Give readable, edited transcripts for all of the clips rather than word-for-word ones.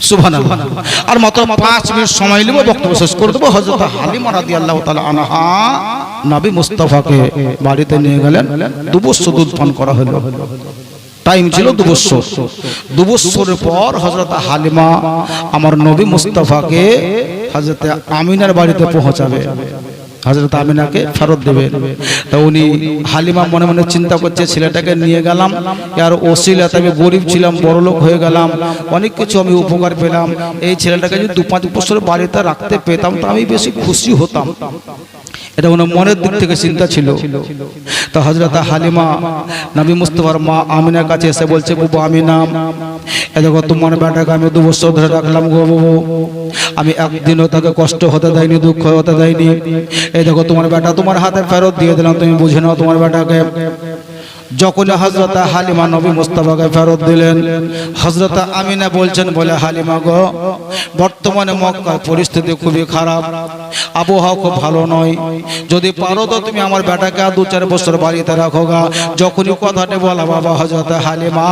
সুবহানাল্লাহ। আর মাত্র 5 মিনিট সময় নেব, বক্তব্য শেষ করে দেব। হযরত হালিমা রাদিয়াল্লাহু তাআলা আনহা নবী মুস্তাফাকে বাড়িতে নিয়ে গেলেন, দুবছর দুধ পান করা হলো। টাইম ছিল দুবছর। দুবছরের পর হযরত হালিমা আমার নবী মুস্তাফাকে হযরত আমিনার বাড়িতে পৌঁছাবে, হযরত আমিনাকে ফেরত দেবে। তা উনি হালিমা মনে মনে চিন্তা করছে, ছেলেটাকে নিয়ে গেলাম, আর ওসিলাতে আমি গরিব ছিলাম, বড়লোক হয়ে গেলাম, অনেক কিছু আমি উপকার পেলাম। এই ছেলেটাকে যদি 2-5 বছর বাড়িতে রাখতে পেতাম তো আমি বেশি খুশি হতাম। এটা ওনার মনের দিক থেকে চিন্তা ছিল। তো হযরত হালিমা নবী মুস্তাফার মা আমিনার কাছে এসে বলছে, বুবু আমিনা, এই দেখো তোমার বেটাকে আমি 2 বছর ধরে রাখলাম গো বুবু, আমি একদিনও তাকে কষ্ট হতে দেয়নি, দুঃখ হতে দেয়নি। এই দেখো তোমার বেটা তোমার হাতে ফেরত দিয়ে দিলাম, তুমি বুঝে নাও তোমার বেটাকে। যখন হযরত হালিমা নবী মুস্তাফাকে ফেরত দিলেন, হযরত আমিনা বলছেন, বলে হালিমা গো, বর্তমানে মক্কার পরিস্থিতি খুবই খারাপ, আবহাওয়া খুব ভালো নয়, যদি পারো তো তুমি আমার বেটাকে 2-4 বছর বাড়িতে রাখো গা। যখনই কথাটি বলা বাবা হযরত হালিমা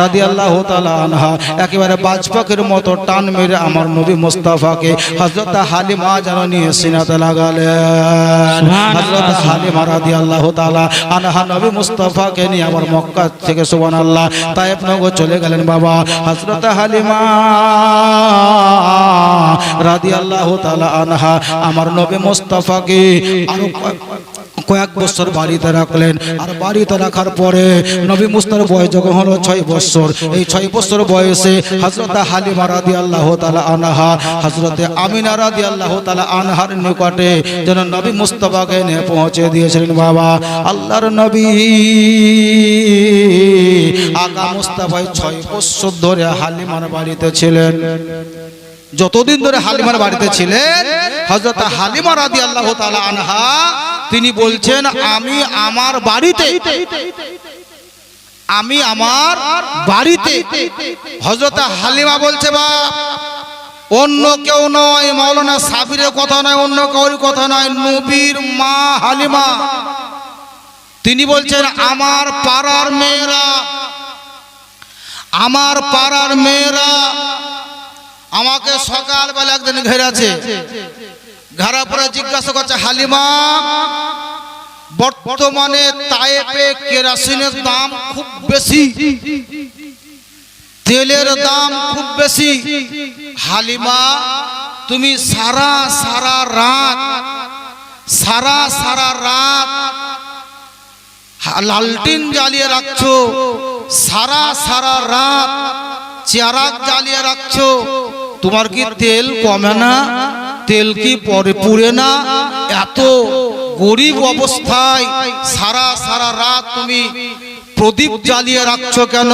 রাদিয়াল্লাহু তাআলা আনহা একেবারে বাজ পাখির মতো টান মেরে আমার নবী মুস্তাফাকে হযরত হালিমা যেন নিয়ে সিনাতে লাগালেন। হযরত হালিমা রাদিয়াল্লাহু তাআলা আনহা নবী মুস্তাফা কে নিয়ে আবার মক্কা থেকে সুবহানাল্লাহ তায়েফ নগর চলে গেলেন। বাবা হযরত হালিমা রাদিয়াল্লাহু তাআলা আনহা আমার নবী মুস্তাফাকে আরো কয়েক বছর বাড়িতে রাখলেন। আর বাড়িতে রাখার পরে নবী মুস্তাফার বয়স যখন হলো 6 বছর, এই 6 বছর বয়সে হযরত হালিমা রাদিয়াল্লাহু তাআলা আনহা হযরত আমিনা রাদিয়াল্লাহু তাআলা আনহার নিকটে যেন নবী মুস্তাফাকে নিয়ে পৌঁছে দিয়েছিলেন। বাবা আল্লাহর নবী আকা মুস্তাফা 6 বছর ধরে হালিমার বাড়িতে ছিলেন। যতদিন ধরে হালিমার বাড়িতে ছিলেন, হযরত হালিমা রাদিয়াল্লাহু তাআলা আনহা তিনি বলছেন, আমি আমার বাড়িতে হযরত হালিমা বলছে, বা অন্য কেউ নয়, মাওলানা সাবিরের কথা নয়, অন্য কারোর কথা নয়, নবীর মা হালিমা তিনি বলছেন, আমার পাড়ার মেয়েরা আমাকে সকালবেলা একদিন ঘেরাছে, ঘেরার পরে জিজ্ঞাসা করছে, হালিমা বর্তমানে তায়েফে কেরোসিনের দাম খুব বেশি, তেলের দাম খুব বেশি, হালিমা তুমি সারা রাত লালটিন জ্বালিয়ে রাখছো, সারা রাত চিরাগ জ্বালিয়ে রাখছো, তোমার কি তেল কমে না? তেল কি পরে পুড়ে না? এত গরিব অবস্থায় সারা রাত তুমি প্রদীপ জ্বালিয়ে রাখছো কেন?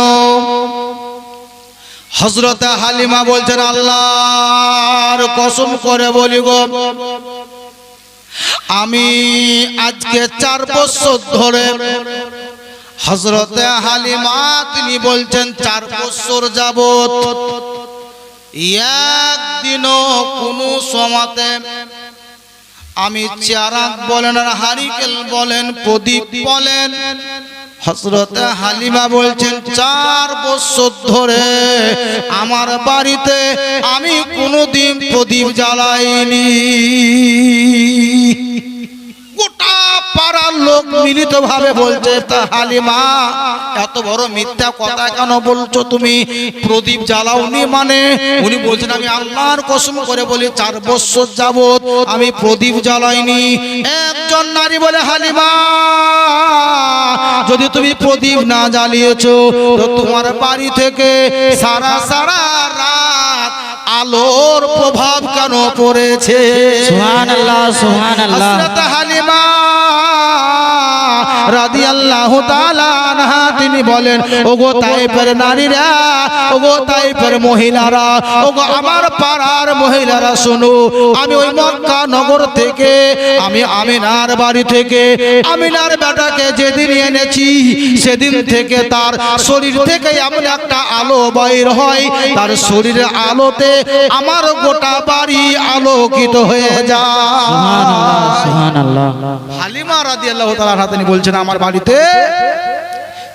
হযরত হালিমা বলছেন, আল্লাহর কসম করে বলি গো, আমি আজকে 4 বছর ধরে, হযরত হালিমা তিনি বলছেন 4 বছর যাবত একদিনও কোনো সময়তে আমি চিরাগ বলেন আর হারিকেল বলেন প্রদীপ বলেন, হযরত হালিমা বলছেন 4 বছর ধরে আমার বাড়িতে আমি কোনোদিন প্রদীপ জ্বালাইনি। গোটা পাড়ার লোক মিলিত ভাবে বলছে, তা হালিমা এত বড় মিথ্যা কথা কেন বলছো তুমি? প্রদীপ জ্বালাওনি মানে? উনি বলছেন, আমি আল্লাহর কসম করে বলি 4 বছর যাবত আমি প্রদীপ জ্বালাইনি। একজন নারী বলে, হালিমা যদি তুমি প্রদীপ না জ্বালিয়েছো তো তোমার বাড়ি থেকে সারা রাত আলোর প্রভাব কেন পড়েছে? সুবহানাল্লাহ সুবহানাল্লাহ। হযরত হালিমা রাদিয়াল্লাহু তাআলা আনহা তিনি বলেন, ওগো তায়েফের নারীরা, ওগো তায়েফের মহিলারা, ওগো আমার পাড়ার মহিলারা শোনো, আমি ওই মক্কা নগর থেকে, আমি আমিনার বাড়ি থেকে আমিনার বেটাকে যেদিন এনেছি সেদিন থেকে তার শরীর থেকে এমন একটা আলো বাইর হয়, তার শরীরের আলোতে আমার গোটা বাড়ি আলোকিত হয়ে যায়। সুবহানাল্লাহ সুবহানাল্লাহ। হালিমা রাদিয়াল্লাহু তাআলা তিনি বলছেন, আমার বাড়িতে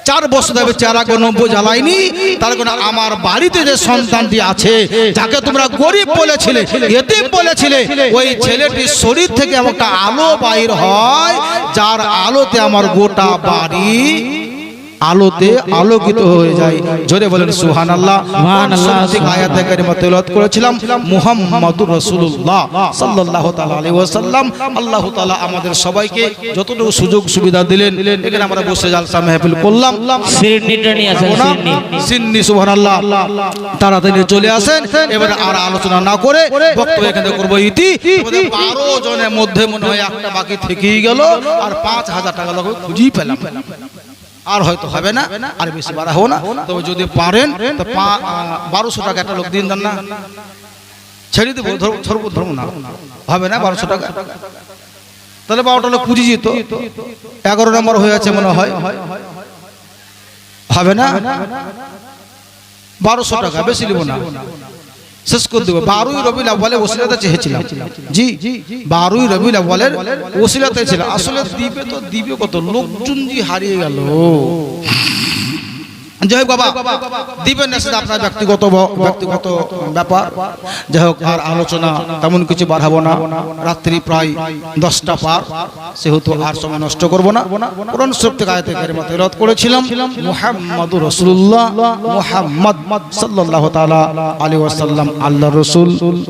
4 বছর ধরে চেহারা নব্য জ্বালায়নি, তার কারণে আমার বাড়িতে যে সন্তানটি আছে যাকে তোমরা গরিব বলেছিলে, এতিম বলেছিলে, ওই ছেলেটির শরীর থেকে একটা আলো বাইর হয়, যার আলোতে আমার গোটা বাড়ি আলোতে আলোকিত হয়ে যায়। জোরে বলেন সুবহানাল্লাহ। সুবহানাল্লাহ। আয়াতে কারিমা তেলাওয়াত করেছিলাম মুহাম্মাদুর রাসূলুল্লাহ সাল্লাল্লাহু তাআলা আলাইহি ওয়াসাল্লাম। আল্লাহ তাআলা আমাদের সবাইকে যতটুকু সুযোগ সুবিধা দিলেন, এখানে আমরা বসে জালসা মাহফিল করলাম। সিরনিটা নিয়ে আসেন, সিরনি। সিন্নি সুবহানাল্লাহ। তাড়াতাড়ি চলে আসেন। এবারে আর আলোচনা না করে বক্তব্য এখানে করব ইতি। 12 জনের মধ্যে মনে হয় একটা বাকি থেকেই গেল, আর 5000 টাকা লোক খুঁজেই পেলাম। আর হয়তো হবে না, আর বেশি বাড়াবো না। তবে যদি পারেন তো 1200 টাকা একটা লোক দিন দেন না, ছেড়ে দেবো, ধরবো না, হবে না 1200 টাকা। তাহলে 12টা লোক খুঁজে যেত, 11 নম্বর হয়ে আছে মনে হয়, হবে না 1200 টাকা, বেশি নেবো না, শেষ করে দেবো। 12ই রবিউল আউয়ালে ওসিলাতে চেয়েছিলাম, জি 12ই রবিউল আউয়ালের ওসিলাতে ছিল। আসলে দিবে তো দিবে কত, লোকজন যে হারিয়ে গেল। যাই হোক বাবা, দিবেন না, সেটা আপনার ব্যক্তিগত ব্যাপার। যাই হোক, আর আলোচনা তেমন কিছু বাড়াবো না, রাত্রি প্রায় 10টা পার, সেহেতু আর সময় নষ্ট করবো না। কোরআন শরীফ থেকে আয়াতে কারিমা তেলাওয়াত করেছিলাম মুহাম্মাদুর রাসূলুল্লাহ, মুহাম্মদ সাল্লাল্লাহু তাআলা আলাইহি ওয়াসাল্লাম আল্লাহর রাসূল।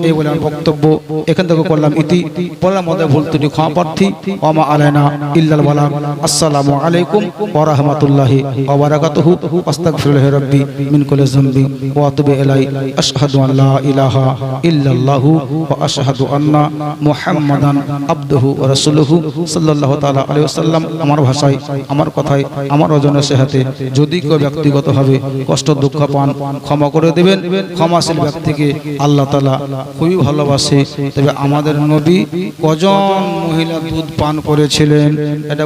এই বলে আমার বক্তব্য এখান থেকে করলাম ইতি। পরের মধ্যে ভুল ত্রুটি ক্ষমা প্রার্থী। ওয়া মা আলাইনা ইল্লাল বালাগ। আসসালামু আলাইকুম ওয়া রাহমাতুল্লাহি ওয়া বারাকাতুহু। আস্তাগফিরুল্লাহ রাব্বি মিন কুল্লি যামবি ওয়া আতুবু ইলাইহি। আশহাদু আন লা ইলাহা ইল্লাল্লাহু ওয়া আশহাদু আন্না মুহাম্মাদান আবদুহু ওয়া রাসূলুহু সাল্লাল্লাহু তাআলা আলাইহি ওয়াসাল্লাম। আমার ভাষায়, আমার কথায়, আমার ওজনের সাথে যদি কেউ ব্যক্তিগতভাবে কষ্ট দুঃখ পান, ক্ষমা করে দেবেন। ক্ষমাশীল ব্যক্তিকে আল্লাহ তাআলা খুবই ভালোবাসে। তবে আমাদের নবী কজন মহিলা দুধ পান করেছিলেন এটা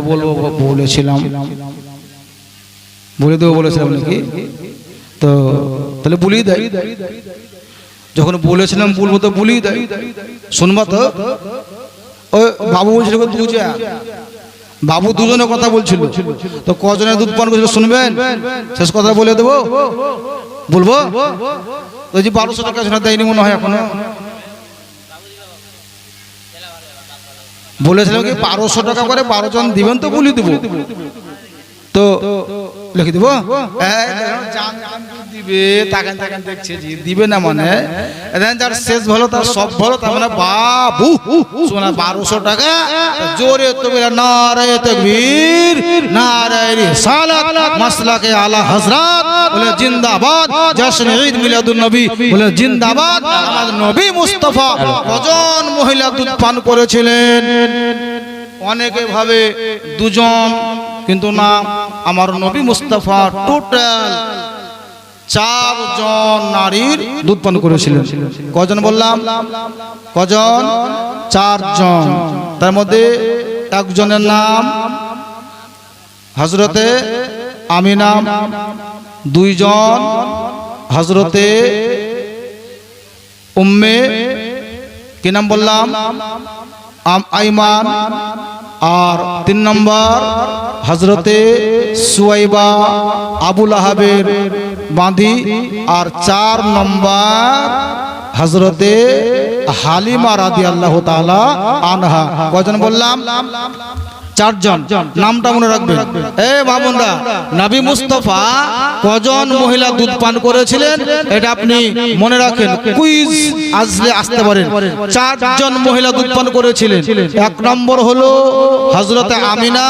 বলেছিলাম, বলে দেবো বলেছিলাম নাকি? তো তাহলে বলেই দেয়, যখন বলেছিলাম বলবো তো বলেই দেয়, শুনবা তো? ওই বাবু বলছিল বাবু দুজনের কথা বলছিল, তো কজনের দুধ পান করেছিল শুনবেন? শেষ কথা বলে দেবো, বলবো ওই যে 1200 টাকা শোনা দেয়নি মনে হয় এখনো। বলেছিলাম কি 1200 টাকা করে 12 জন দিবেন, তো বলে দেবো, তো লিখে দিব দিবে। তাকান তাকান দেখছে জি দিবে না, মানে যার শেষ ভালো তার সব ভালো, তার মানে বাবু শোনা 1200 টাকা জোরে তুমি নারায়ে তাকবীর, নারায়ে রিসালাত, মাসলাকে আলা হযরত বলে জিন্দাবাদ, জশ্ন ঈদ মিলাদুন নবী বলে জিন্দাবাদ। আমাদের নবী মুস্তাফা কজন মহিলা দুধ পান করেছিলেন? অনেকে ভাবে 2 জন, কিন্তু না, আমার নবী মুস্তাফা টোটাল 4 জন নারীর দুধ পান করেছিলেন। কজন বললাম? কজন? 4 জন। তার মধ্যে একজনের নাম হযরতে আমিনা, 2 জন হযরতে উম্মে, কি নাম বললাম? আইমান, আর 3 নম্বর হযরতে সুয়াইবা আবু লাহাবের বাঁধি, আর 4 নম্বর হযরতে হালিমা রাদিয়াল্লাহু তাআলা আনহা। কয়জন বললাম? 4 জন। নামটা মনে রাখবেন। বাবুরা, নবী মুস্তাফা কজন মহিলা দুধ পান করেছিলেন এটা আপনি মনে রাখেন, কুইজ আসতে পারেন। 4 জন মহিলা দুধ পান করেছিলেন। 1 নম্বর হলো হযরতে আমিনা,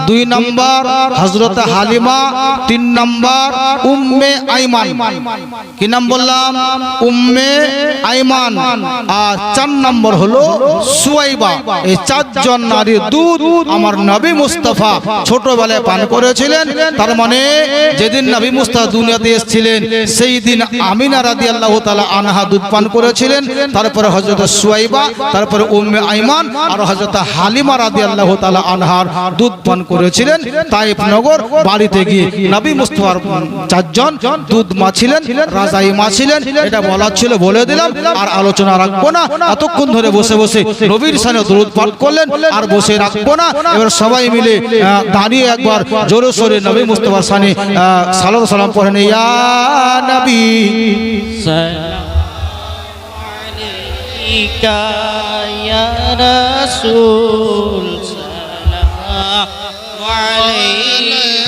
2 নম্বর হযরতে হালিমা, 3 নম্বর উম্মে আইমান। কি নাম বললাম? উম্মে আইমান। আর 4 নম্বর হলো সুয়াইবা। এই 4 জন নারী দুধ আমার নবী মুস্তাফা ছোটবেলায় পান করেছিলেন। তার মানে যেদিন নবী মুস্তাফা দুনিয়াতে এসেছিলেন সেই দিন আমিনা রাদিয়াল্লাহু তাআলা আনহা দুধ পান করেছিলেন। তারপরে হযরত সুয়াইবা, তারপরে উম্মে আইমান আর হযরত হালিমা রাদিয়াল্লাহু তাআলা আনহার দুধ পান করেছিলেন তায়েফ নগর বাড়িতে গিয়ে। নবী মুস্তাফার 4 জন দুধ মা ছিলেন, রাজাই মা ছিলেন। এটা বলার ছিল, বলে দিলাম, আর আলোচনা রাখবো না। এতক্ষণ ধরে বসে বসে নবীর শানে দরুদ পাঠ করলেন, আর বসে রাখবো না। এবার সবাই মিলে দাঁড়িয়ে একবার জোরে সোরে নবী মুস্তাফার সানে সালাত সালাম পড়েন ইয়া নবী আলাইকা ইয়া রাসূল সালামু আলাইকা